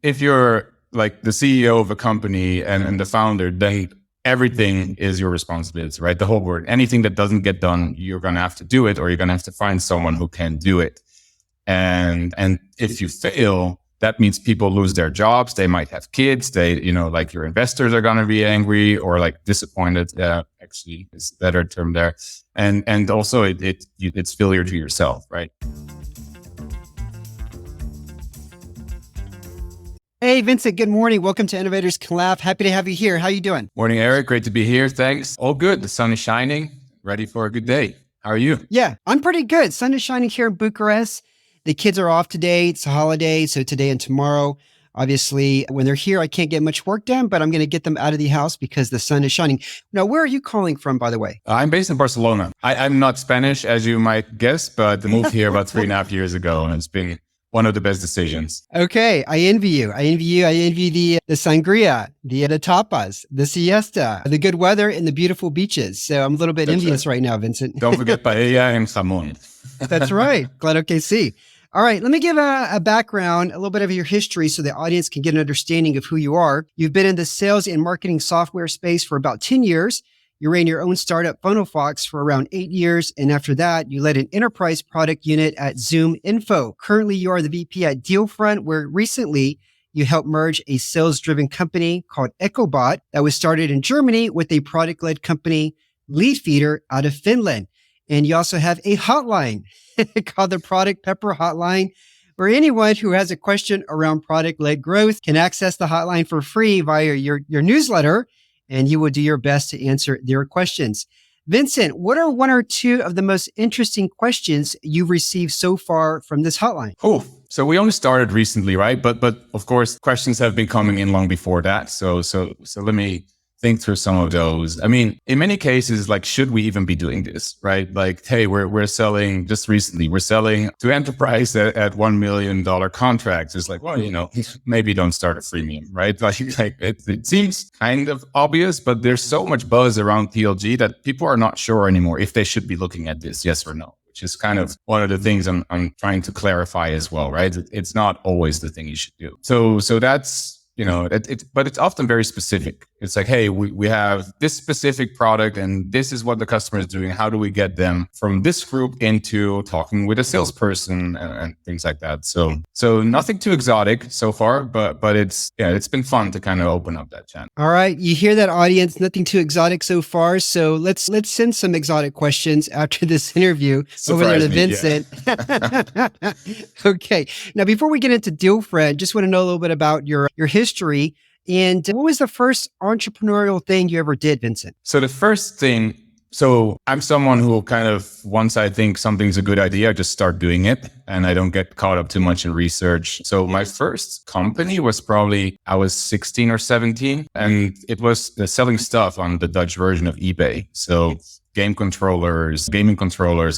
if you're like the CEO of a company and the founder, then everything is your responsibility, right? The whole word. Anything that doesn't get done, you're going to have to do it, or you're going to have to find someone who can do it. And if you fail, that means people lose their jobs. They might have kids. They, like your investors are going to be angry or like disappointed. Actually, is a better term there. And also it's failure to yourself, right? Hey, Vincent, good morning. Welcome to Innovators Can Laugh. Happy to have you here. How are you doing? Morning, Eric. Great to be here. Thanks. All good. The sun is shining. Ready for a good day. How are you? Yeah, I'm pretty good. Sun is shining here in Bucharest. The kids are off today. It's a holiday. So today and tomorrow, obviously, when they're here, I can't get much work done, but I'm going to get them out of the house because the sun is shining. Now, where are you calling from, by the way? I'm based in Barcelona. I'm not Spanish, as you might guess, but I moved here about 3.5 years ago, and it's been one of the best decisions. Okay. I envy you. I envy the sangria, the tapas, the siesta, the good weather, and the beautiful beaches. So I'm a little bit envious right now, Vincent. Don't forget paella and jamón. That's right. Claro que sí. All right. Let me give a background, a little bit of your history so the audience can get an understanding of who you are. You've been in the sales and marketing software space for about 10 years. You ran your own startup, funnelFox, for around 8 years. And after that, you led an enterprise product unit at ZoomInfo. Currently, you are the VP at Dealfront, where recently you helped merge a sales-driven company called Echobot that was started in Germany with a product-led company, Leadfeeder, out of Finland. And you also have a hotline called the Product Pepper Hotline, where anyone who has a question around product-led growth can access the hotline for free via your newsletter, and you will do your best to answer their questions. Vincent, what are one or two of the most interesting questions you've received so far from this hotline? Oh, so we only started recently, right? But of course, questions have been coming in long before that. So let me think through some of those. I mean, in many cases, like, should we even be doing this, right? Like, hey, we're selling, just recently, we're selling to enterprise at $1 million contracts. It's like, well, maybe don't start a freemium, right? Like it seems kind of obvious, but there's so much buzz around PLG that people are not sure anymore if they should be looking at this, yes or no, which is kind of one of the things I'm trying to clarify as well, right? It's not always the thing you should do. So that's, but it's often very specific. It's like, hey, we have this specific product and this is what the customer is doing. How do we get them from this group into talking with a salesperson and things like that? So nothing too exotic so far, but it's been fun to kind of open up that channel. All right. You hear that, audience? Nothing too exotic so far. So let's send some exotic questions after this interview over there to Vincent. Yeah. Okay. Now, before we get into Dealfront, just want to know a little bit about your history. And what was the first entrepreneurial thing you ever did, Vincent? So the first thing, I'm someone who kind of, once I think something's a good idea, I just start doing it and I don't get caught up too much in research. So my first company was probably, I was 16 or 17, and it was selling stuff on the Dutch version of eBay. So gaming controllers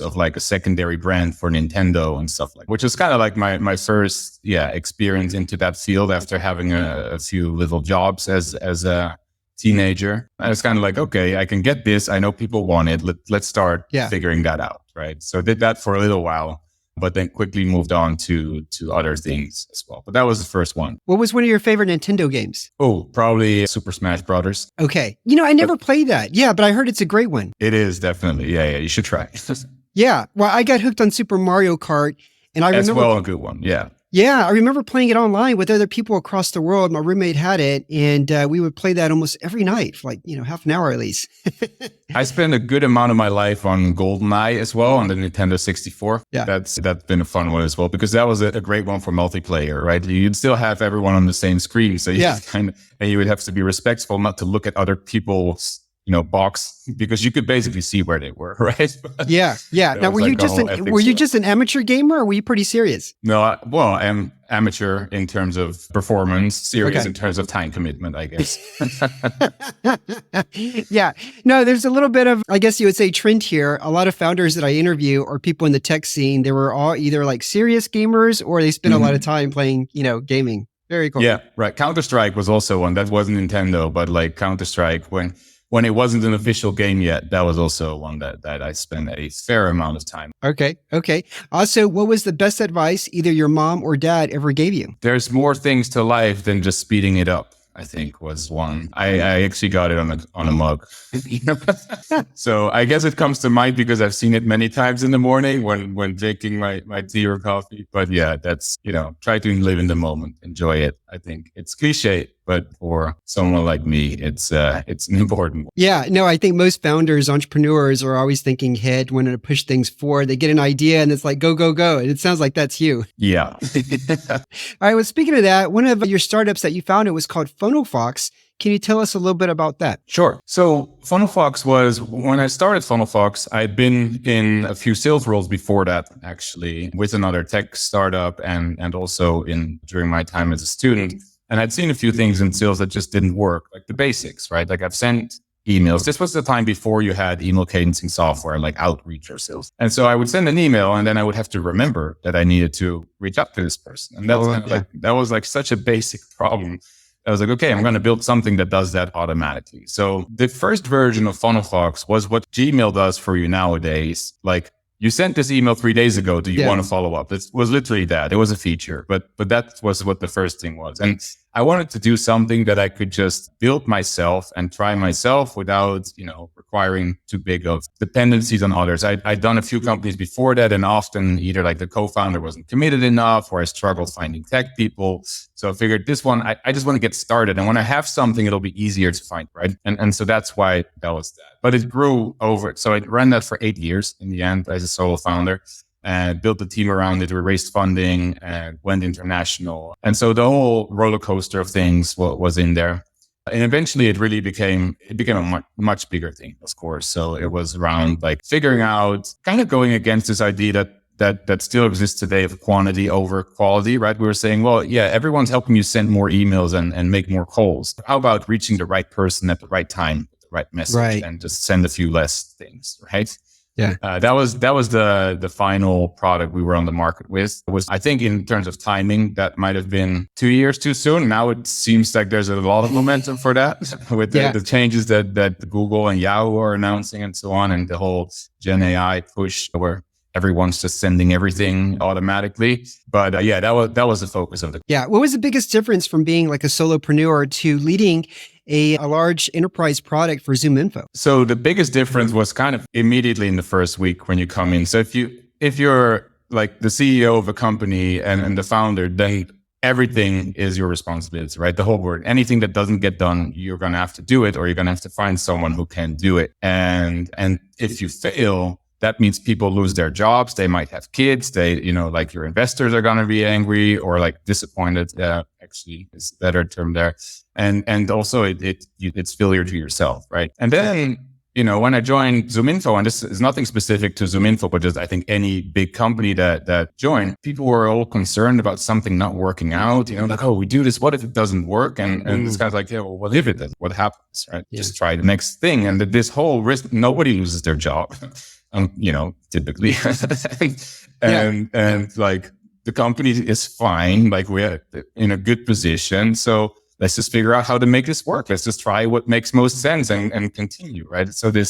of like a secondary brand for Nintendo and stuff like, which is kind of like my first, experience into that field after having a few little jobs as a teenager. I was kind of like, okay, I can get this. I know people want it. Let's start figuring that out, right? So I did that for a little while, but then quickly moved on to other things as well. But that was the first one. What was one of your favorite Nintendo games? Oh, probably Super Smash Brothers. Okay. I never played that. Yeah, but I heard it's a great one. It is, definitely. Yeah, you should try. Yeah. Well, I got hooked on Super Mario Kart, and I remember... As well, a good one. Yeah. Yeah, I remember playing it online with other people across the world. My roommate had it, and we would play that almost every night for half an hour at least. I spent a good amount of my life on GoldenEye as well, on the Nintendo 64. Yeah. That's been a fun one as well, because that was a great one for multiplayer, right? You'd still have everyone on the same screen. So and you would have to be respectful not to look at other people's box, because you could basically see where they were, right? Yeah. Now, were you just an amateur gamer, or were you pretty serious? No, I'm amateur in terms of performance, serious in terms of time commitment, I guess. Yeah. No, there's a little bit of, I guess you would say, trend here. A lot of founders that I interview or people in the tech scene, they were all either like serious gamers or they spent a lot of time playing, gaming. Very cool. Yeah, right. Counter-Strike was also one. That wasn't Nintendo, but like Counter-Strike, when when it wasn't an official game yet, that was also one that I spent a fair amount of time. Okay. Also, what was the best advice either your mom or dad ever gave you? There's more things to life than just speeding it up, I think was one. I actually got it on a mug. So I guess it comes to mind because I've seen it many times in the morning when drinking my tea or coffee. But yeah, that's, try to live in the moment, enjoy it. I think it's cliche, but for someone like me, it's an important one. Yeah, no, I think most founders, entrepreneurs are always thinking ahead, wanting to push things forward. They get an idea and it's like, go, go, go. And it sounds like that's you. Yeah. All right. Well, speaking of that, one of your startups that you founded was called funnelFox. Can you tell us a little bit about that? Sure. So funnelFox was, when I started funnelFox, I'd been in a few sales roles before that, actually, with another tech startup and also during my time as a student. And I'd seen a few things in sales that just didn't work, like the basics, right? Like I've sent emails. This was the time before you had email cadencing software like Outreach or Sales. And so I would send an email and then I would have to remember that I needed to reach out to this person. And that was like such a basic problem. I was like, okay, I'm going to build something that does that automatically. So the first version of funnelFox was what Gmail does for you nowadays. Like, you sent this email 3 days ago. Do you want to follow up? It was literally that. It was a feature, but that was what the first thing was. And I wanted to do something that I could just build myself and try myself without, requiring too big of dependencies on others. I'd done a few companies before that, and often either like the co-founder wasn't committed enough or I struggled finding tech people. So I figured this one, I just want to get started. And when I have something, it'll be easier to find, right? And so that's why that was that. But it grew over. So I ran that for 8 years in the end as a solo founder. And built a team around it. We raised funding and went international. And so the whole roller coaster of things was in there. And eventually it became a much bigger thing, of course. So it was around like figuring out, kind of going against this idea that still exists today of quantity over quality, right? We were saying, well, yeah, everyone's helping you send more emails and make more calls. How about reaching the right person at the right time, with the right message, and just send a few less things, right? Yeah. That was the final product we were on the market with. It was, I think, in terms of timing, that might have been 2 years too soon. Now it seems like there's a lot of momentum for that with the changes that Google and Yahoo are announcing and so on, and the whole Gen AI push where everyone's just sending everything automatically. But that was the focus of the. Yeah. What was the biggest difference from being like a solopreneur to leading a large enterprise product for ZoomInfo? So the biggest difference was kind of immediately in the first week when you come in. So if you're like the CEO of a company and the founder, then everything is your responsibility, right? The whole word. Anything that doesn't get done, you're going to have to do it, or you're going to have to find someone who can do it. And if you fail, that means people lose their jobs. They might have kids. They, like your investors are going to be angry or like disappointed. Actually is a better term there. And also it's failure to yourself, right? And then, when I joined ZoomInfo, and this is nothing specific to ZoomInfo, but just I think any big company that joined, people were all concerned about something not working out, like, oh, we do this, what if it doesn't work? And it's kind of like, yeah, well, what if it doesn't? What happens, right? Yeah. Just try the next thing. And this whole risk, nobody loses their job. Typically, and like the company is fine, like we're in a good position. So let's just figure out how to make this work. Let's just try what makes most sense and continue, right? So the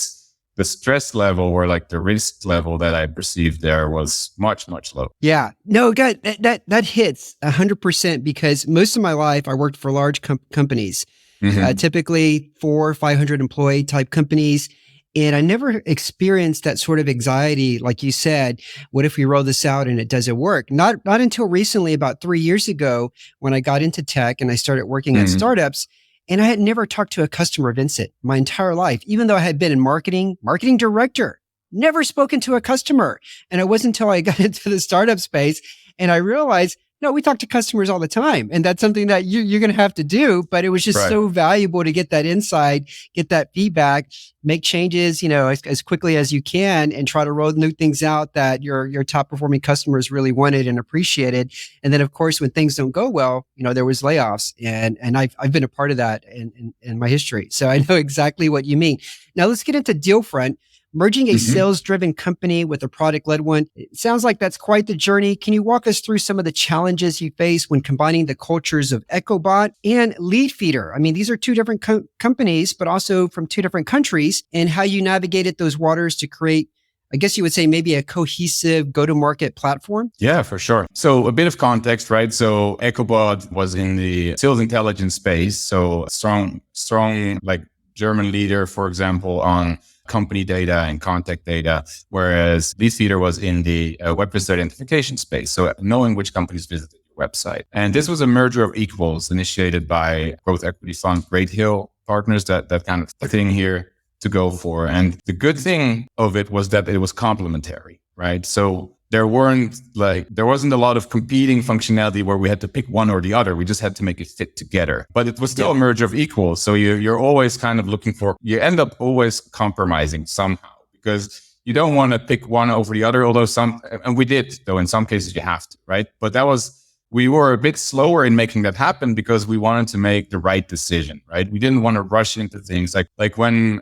stress level or like the risk level that I perceived there was much, much lower. Yeah, no, God, that hits 100% because most of my life I worked for large companies, typically 400 or 500 employee type companies. And I never experienced that sort of anxiety. Like you said, what if we roll this out and it doesn't work? Not until recently, about 3 years ago, when I got into tech and I started working at startups. And I had never talked to a customer, Vincent, my entire life, even though I had been in marketing director, never spoken to a customer. And it wasn't until I got into the startup space and I realized, no, we talk to customers all the time. And that's something that you're going to have to do. But it was just so valuable to get that insight, get that feedback, make changes, as quickly as you can and try to roll new things out that your top performing customers really wanted and appreciated. And then of course, when things don't go well, there was layoffs and I've been a part of that in my history. So I know exactly what you mean. Now let's get into Dealfront. merging a sales-driven company with a product-led one. It sounds like that's quite the journey. Can you walk us through some of the challenges you face when combining the cultures of Echobot and Leadfeeder? I mean, these are two different companies, but also from two different countries, and how you navigated those waters to create, I guess you would say, maybe a cohesive go-to-market platform? Yeah, for sure. So a bit of context, right? So Echobot was in the sales intelligence space. So strong, like German leader, for example, on company data and contact data, whereas Leadfeeder was in the web visitor identification space. So knowing which companies visited your website. And this was a merger of equals initiated by growth equity fund Great Hill Partners, that kind of thing here to go for. And the good thing of it was that it was complementary, right? So there wasn't a lot of competing functionality where we had to pick one or the other. We just had to make it fit together. But it was still a merger of equals. So you're always kind of you end up always compromising somehow, because you don't want to pick one over the other, although and we did, though in some cases you have to, right? But we were a bit slower in making that happen because we wanted to make the right decision, right? We didn't want to rush into things like when,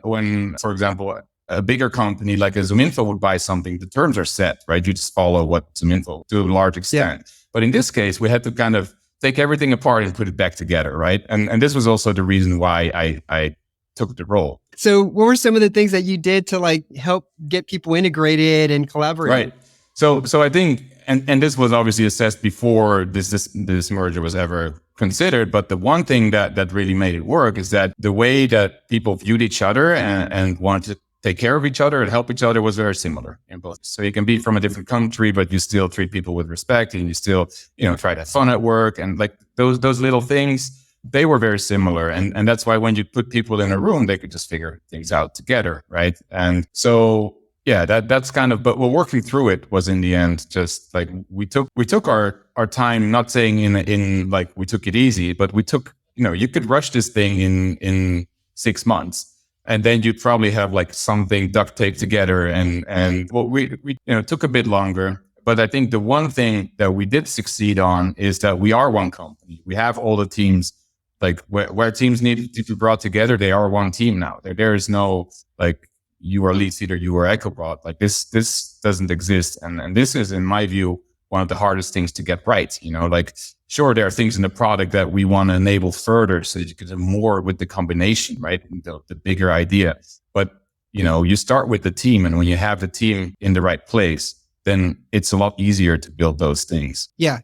for example, a bigger company like a ZoomInfo would buy something, the terms are set, right? You just follow what ZoomInfo to a large extent. Yeah. But in this case, we had to kind of take everything apart and put it back together, right? And this was also the reason why I took the role. So what were some of the things that you did to help get people integrated and collaborate? Right. So I think, and this was obviously assessed before this merger was ever considered. But the one thing that really made it work is that the way that people viewed each other and wanted to take care of each other and help each other was very similar in both. So you can be from a different country, but you still treat people with respect, and you still, try to have fun at work, and like those little things, they were very similar. And that's why when you put people in a room, they could just figure things out together, right? And so yeah, that's kind of, but we're working through it was in the end just like we took our time, not saying in like we took it easy, but we took, you could rush this thing in 6 months. And then you'd probably have like something duct taped together, and well, we took a bit longer. But I think the one thing that we did succeed on is that we are one company. We have all the teams, like where teams need to be brought together, they are one team now. There is no like you are Leadfeeder, you are Echobot. Like this doesn't exist, and this is, in my view, one of the hardest things to get right. Like sure, there are things in the product that we want to enable further so that you can do more with the combination, right? The bigger idea. But, you start with the team, and when you have the team in the right place, then it's a lot easier to build those things. Yeah.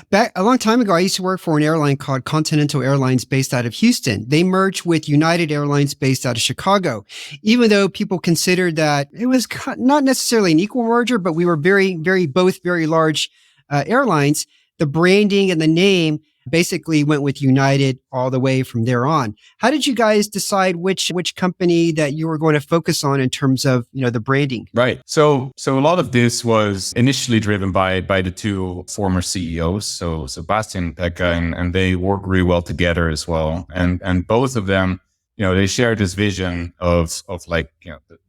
Back a long time ago, I used to work for an airline called Continental Airlines based out of Houston. They merged with United Airlines based out of Chicago. Even though people considered that it was not necessarily an equal merger, but we were both very large airlines, the branding and the name basically went with United all the way from there on. How did you guys decide which company that you were going to focus on in terms of, the branding? Right. So a lot of this was initially driven by the two former CEOs. So Sebastian and Pekka, and they work really well together as well. And both of them, they share this vision of like,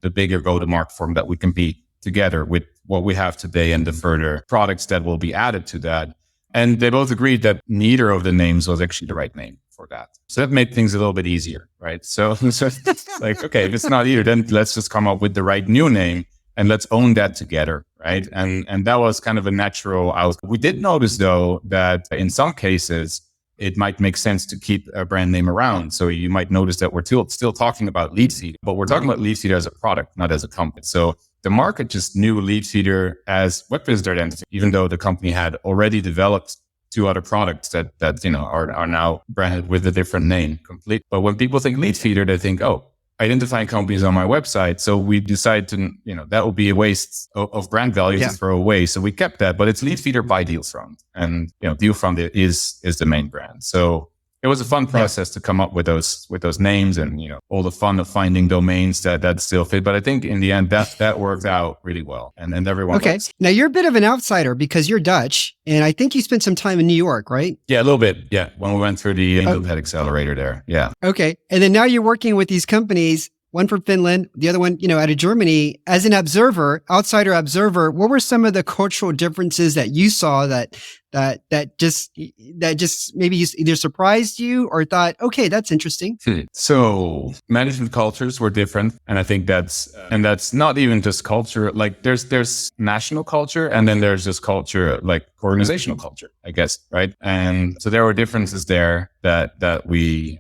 the bigger go-to-market form that we can be together with what we have today and the further products that will be added to that. And they both agreed that neither of the names was actually the right name for that. So that made things a little bit easier, right? So it's like, okay, if it's not either, then let's just come up with the right new name and let's own that together, right? And that was kind of a natural outcome. We did notice, though, that in some cases, it might make sense to keep a brand name around. So you might notice that we're still talking about Leadfeeder, but we're talking about Leadfeeder as a product, not as a company. So the market just knew Leadfeeder as web visitor identity, even though the company had already developed two other products that are now branded with a different name complete. But when people think Leadfeeder, they think, oh, identifying companies on my website. So we decided to, that would be a waste of brand value to throw away. So we kept that, but it's Leadfeeder by Dealfront, and Dealfront is the main brand. So it was a fun process to come up with those names, and all the fun of finding domains that still fit. But I think in the end that worked out really well, and everyone. Okay, likes. Now you're a bit of an outsider because you're Dutch, and I think you spent some time in New York, right? Yeah, a little bit. Yeah, when we went through the Angel Head Accelerator there. Yeah. Okay, and then now you're working with these companies. One from Finland, the other one, out of Germany. As an outsider observer, what were some of the cultural differences that you saw that that just maybe you either surprised you or thought, okay, that's interesting? So management cultures were different. And I think that's not even just culture. Like there's national culture and then there's just culture, like organizational culture, I guess. Right. And so there were differences there that we,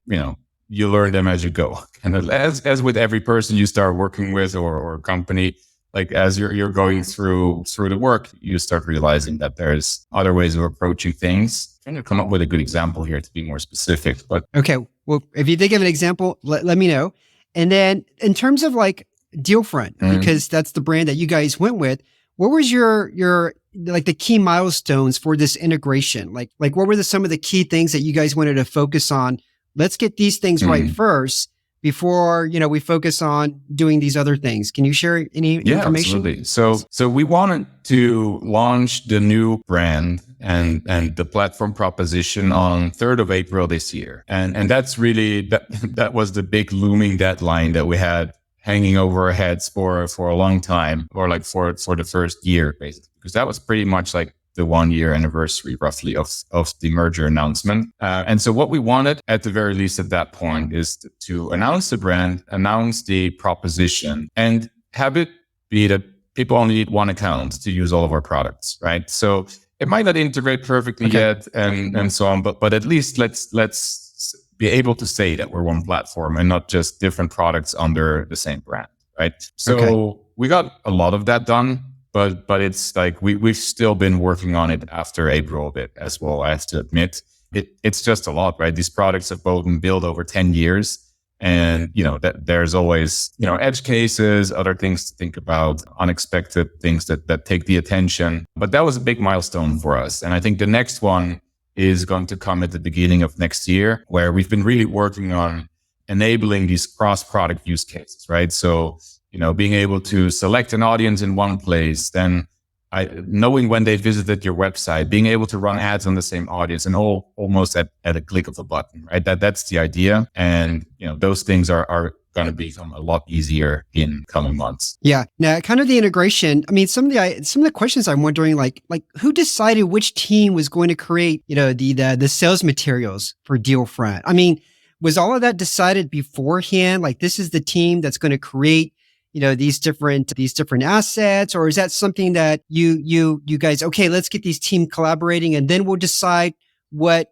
you learn them as you go. And as with every person you start working with or company, like as you're going through the work, you start realizing that there's other ways of approaching things. I'm trying to come up with a good example here to be more specific. But okay, well, if you think of an example, let me know. And then in terms of like Dealfront, because that's the brand that you guys went with, what was your like the key milestones for this integration? Like what were some of the key things that you guys wanted to focus on? Let's get these things right first before, we focus on doing these other things. Can you share any information? Absolutely. So we wanted to launch the new brand and the platform proposition on 3rd of April this year. And that's really, that was the big looming deadline that we had hanging over our heads for a long time, or like for the first year, basically, because that was pretty much like the 1-year anniversary roughly of the merger announcement. And so what we wanted at the very least at that point is to announce the brand, announce the proposition, and have it be that people only need one account to use all of our products, right? So it might not integrate perfectly yet and so on, but at least let's be able to say that we're one platform and not just different products under the same brand, right? So we got a lot of that done. But it's like we've still been working on it after April a bit as well, I have to admit. It's just a lot, right? These products have both been built over 10 years. And, that there's always, edge cases, other things to think about, unexpected things that take the attention. But that was a big milestone for us. And I think the next one is going to come at the beginning of next year, where we've been really working on enabling these cross-product use cases, right? So, being able to select an audience in one place, then knowing when they visited your website, being able to run ads on the same audience and almost at a click of a button, right? That's the idea. And, those things are going to become a lot easier in coming months. Yeah. Now, kind of the integration. I mean, some of the questions I'm wondering, like who decided which team was going to create, the sales materials for Dealfront? I mean, was all of that decided beforehand? Like, this is the team that's going to create these different assets, or is that something that you guys, okay, let's get these team collaborating and then we'll decide what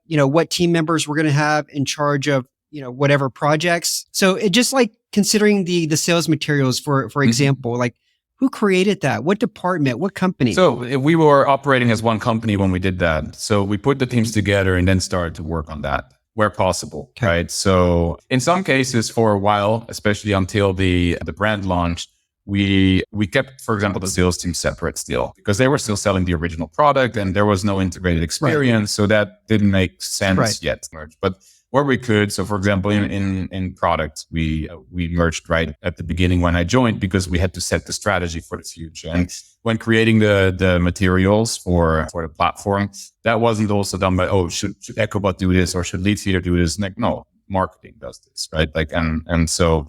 team members we're going to have in charge of, whatever projects. So it just like considering the sales materials, for example, like who created that? What department? What company? So we were operating as one company when we did that. So we put the teams together and then started to work on that where possible, right? So in some cases for a while, especially until the brand launched, we kept, for example, the sales team separate still because they were still selling the original product and there was no integrated experience. Right. So that didn't make sense yet to merge. But where we could, so for example, in product, we merged right at the beginning when I joined because we had to set the strategy for the future. And when creating the materials for the platform, that wasn't also done by, should Echobot do this or should Leadfeeder do this? Like, no, marketing does this, right? Like, and so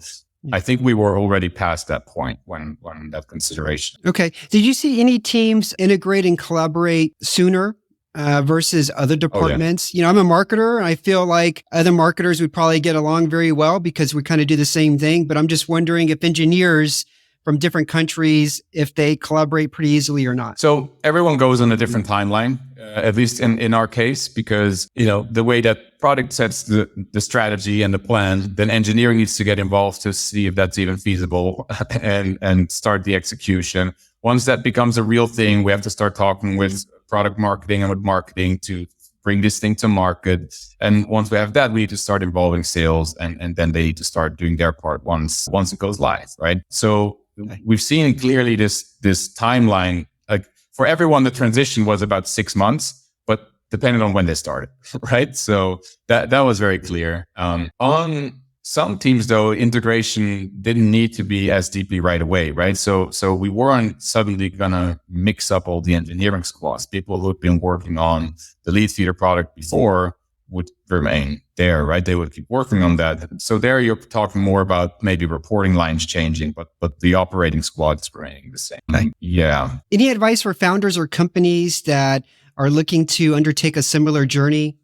I think we were already past that point when that consideration. Okay. Did you see any teams integrate and collaborate sooner versus other departments? I'm a marketer and I feel like other marketers would probably get along very well because we kind of do the same thing. But I'm just wondering if engineers from different countries, if they collaborate pretty easily or not. So everyone goes on a different timeline, at least in our case, because, the way that product sets the strategy and the plan, then engineering needs to get involved to see if that's even feasible and start the execution. Once that becomes a real thing, we have to start talking with product marketing and with marketing to bring this thing to market. And once we have that, we need to start involving sales and then they need to start doing their part once it goes live, right? So we've seen clearly this timeline, like for everyone, the transition was about 6 months, but depending on when they started, right? So that was very clear. On some teams, though, integration didn't need to be as deeply right away, right? So we weren't suddenly gonna mix up all the engineering squads. People who'd been working on the Leadfeeder product before would remain there, right? They would keep working on that. So there you're talking more about maybe reporting lines changing, but the operating squad is remaining the same. Okay. Yeah. Any advice for founders or companies that are looking to undertake a similar journey,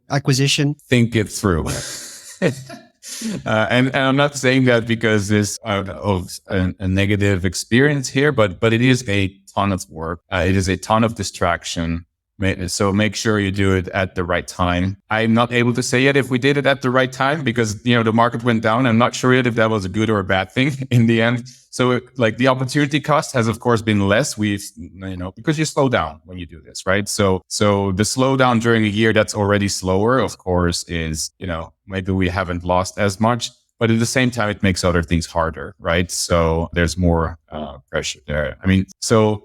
acquisition? Think it through. And I'm not saying that because there's a negative experience here, but it is a ton of work. It is a ton of distraction. So make sure you do it at the right time. I'm not able to say yet if we did it at the right time because, the market went down. I'm not sure yet if that was a good or a bad thing in the end. So the opportunity cost has of course been less. Because you slow down when you do this, right? So the slowdown during a year that's already slower, of course, is, maybe we haven't lost as much, but at the same time, it makes other things harder, right? So there's more pressure there. I mean, so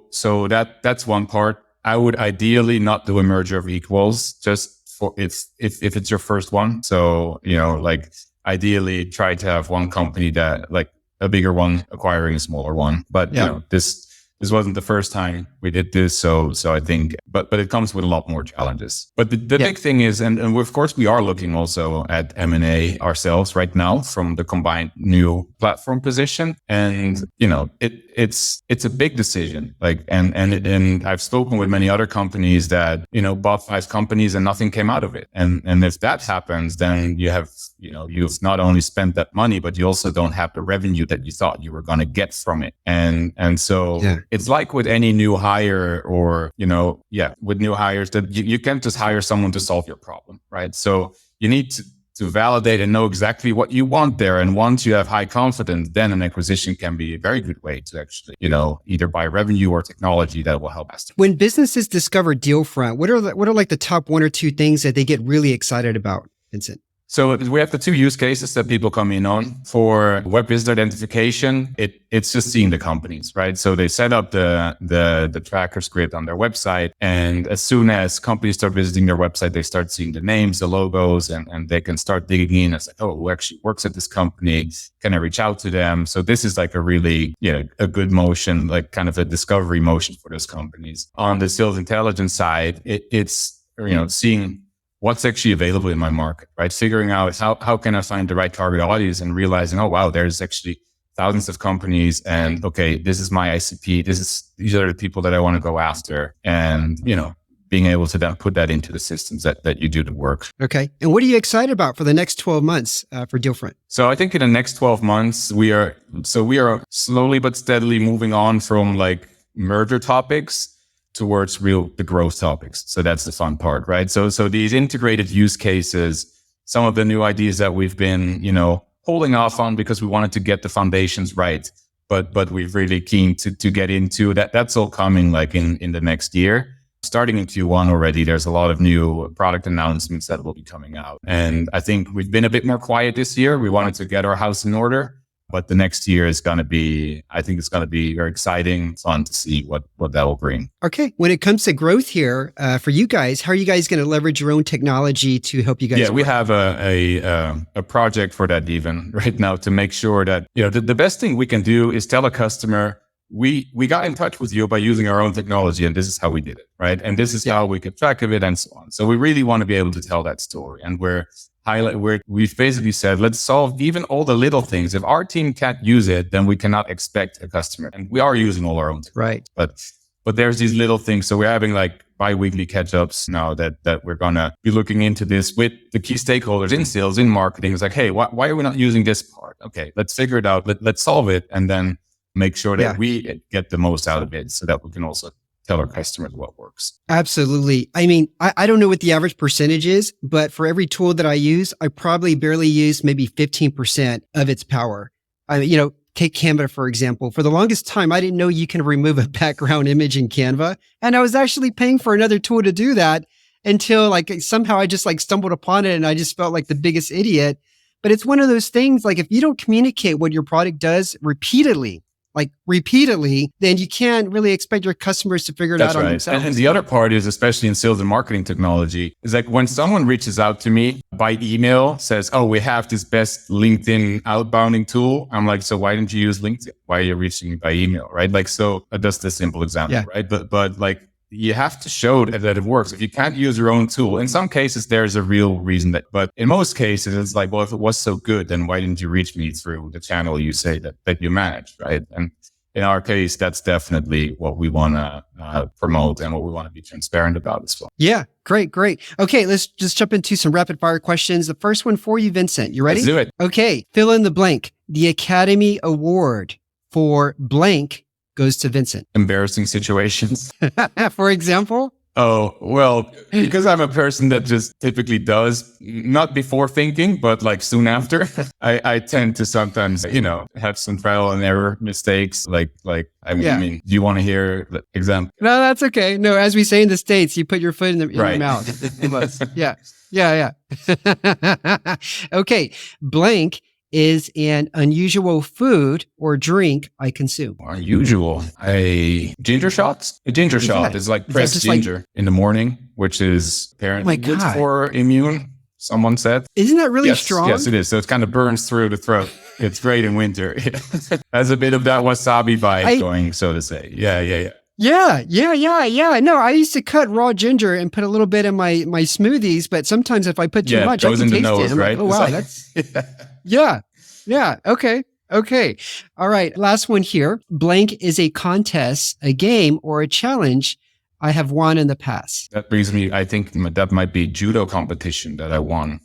that's one part. I would ideally not do a merger of equals just for if it's your first one. So, ideally try to have one company that a bigger one acquiring a smaller one. But, this wasn't the first time we did this. So I think, but it comes with a lot more challenges. But the big thing is, and of course we are looking also at M&A ourselves right now from the combined new platform position. And, it's a big decision. And I've spoken with many other companies that, bought 5 companies and nothing came out of it. And if that happens, then you've not only spent that money, but you also don't have the revenue that you thought you were going to get from it. And so it's like with any new hire or, with new hires that you can't just hire someone to solve your problem, right? So you need to validate and know exactly what you want there. And once you have high confidence, then an acquisition can be a very good way to actually, either buy revenue or technology that will help us. When businesses discover Dealfront, what are the top 1 or 2 things that they get really excited about, Vincent? So we have the 2 use cases that people come in on. For web visitor identification, it's just seeing the companies, right? So they set up the tracker script on their website. And as soon as companies start visiting their website, they start seeing the names, the logos, and they can start digging in. It's like, oh, who actually works at this company? Can I reach out to them? So this is a really, a good motion, kind of a discovery motion for those companies. On the sales intelligence side, it's, seeing what's actually available in my market, right? Figuring out how can I find the right target audience and realizing, oh, wow, there's actually thousands of companies and okay, this is my ICP. These are the people that I want to go after. And, being able to then put that into the systems that you do the work. Okay. And what are you excited about for the next 12 months for Dealfront? So I think in the next 12 months, we are slowly but steadily moving on from merger topics towards the growth topics. So that's the fun part, right? So these integrated use cases, some of the new ideas that we've been, holding off on because we wanted to get the foundations right, but we're really keen to get into that. That's all coming in the next year. Starting in Q1 already, there's a lot of new product announcements that will be coming out. And I think we've been a bit more quiet this year. We wanted to get our house in order. But the next year is going to be, I think it's going to be very exciting, fun to see what that will bring. Okay. When it comes to growth here, for you guys, how are you guys going to leverage your own technology to help you guys? Yeah, we have a project for that even right now to make sure that, the best thing we can do is tell a customer, we got in touch with you by using our own technology and this is how we did it, right? And this is how we kept track of it and so on. So we really want to be able to tell that story. And we've basically said, let's solve even all the little things. If our team can't use it, then we cannot expect a customer. And we are using all our own. Right. But there's these little things. So we're having bi-weekly catch-ups now that we're going to be looking into this with the key stakeholders in sales, in marketing. It's like, hey, why are we not using this part? Okay, let's figure it out. Let's solve it. And then make sure that we get the most out of it so that we can also tell our customers what works. Absolutely. I mean, I don't know what the average percentage is, but for every tool that I use, I probably barely use maybe 15% of its power. Take Canva, for example. For the longest time, I didn't know you can remove a background image in Canva. And I was actually paying for another tool to do that until somehow I just stumbled upon it and I just felt like the biggest idiot. But it's one of those things, if you don't communicate what your product does repeatedly, then you can't really expect your customers to figure it out on themselves. And the other part is, especially in sales and marketing technology, is when someone reaches out to me by email, says, oh, we have this best LinkedIn outbounding tool. I'm like, so why didn't you use LinkedIn? Why are you reaching me by email, right? So that's the simple example, right? But you have to show that it works. If you can't use your own tool, in some cases, there's a real reason but in most cases, it's well, if it was so good, then why didn't you reach me through the channel you say that you manage, right? in our case, that's definitely what we want to promote and what we want to be transparent about as well. Yeah, great. Okay, let's just jump into some rapid fire questions. The first one for you, Vincent. You ready? Let's do it. Okay, fill in the blank. The Academy Award for blank goes to Vincent. Embarrassing situations. For example? Oh, well, because I'm a person that just typically does, not before thinking, but like soon after, I tend to sometimes, have some trial and error mistakes. I mean, do you want to hear the example? No, that's okay. No, as we say in the States, you put your foot in your mouth. Almost. Yeah. Okay. Blank is an unusual food or drink I consume. Unusual. A ginger shot? A ginger shot is like pressed ginger in the morning, which is apparently good for immune, someone said. Isn't that really strong? Yes, it is. So it kind of burns through the throat. It's great in winter. Has a bit of that wasabi vibe going, so to say. Yeah. Yeah. No, I used to cut raw ginger and put a little bit in my smoothies, but sometimes if I put too much, I can taste it. I'm right? like, oh, wow, that's... Yeah. Okay. All right. Last one here. Blank is a contest, a game, or a challenge I have won in the past. That brings me, I think that might be judo competition that I won.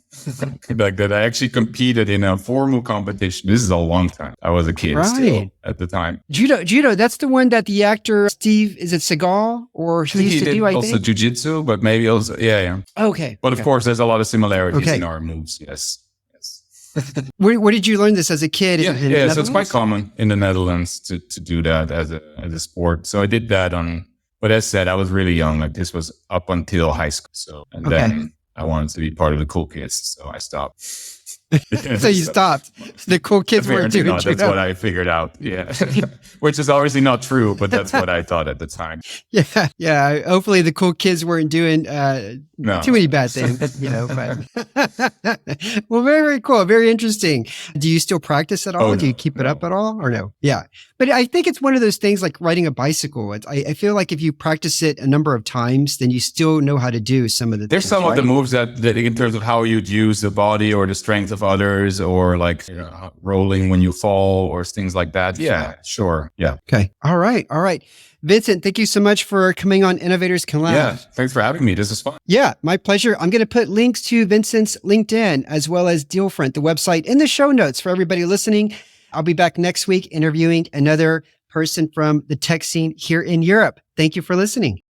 Like that I actually competed in a formal competition. This is a long time. I was a kid still at the time. Judo, that's the one that the actor Steve, is it Seagal? Or he used to do, I think? Also jiu-jitsu, but maybe also, yeah. Okay. But of course, there's a lot of similarities in our moves, yes. Where did you learn this as a kid? Yeah. So it's quite common in the Netherlands to do that as a sport. So I did that but as said, I was really young. Like this was up until high school. So, then I wanted to be part of the cool kids. So I stopped. So you stopped. The cool kids weren't doing judo. That's what I figured out. Yeah. Which is obviously not true, but that's what I thought at the time. Yeah. Hopefully the cool kids weren't doing too many bad things, but well, very, very cool. Very interesting. Do you still practice at all? Do you keep it up at all or no? Yeah. But I think it's one of those things like riding a bicycle. I feel like if you practice it a number of times, then you still know how to do some of the There's some of the moves that in terms of how you'd use the body or the strength of others or like rolling when you fall or things like that. Yeah, sure. Yeah. Okay. All right. Vincent, thank you so much for coming on Innovators Can Laugh. Yeah, thanks for having me. This is fun. Yeah, my pleasure. I'm going to put links to Vincent's LinkedIn as well as Dealfront, the website, in the show notes for everybody listening. I'll be back next week interviewing another person from the tech scene here in Europe. Thank you for listening.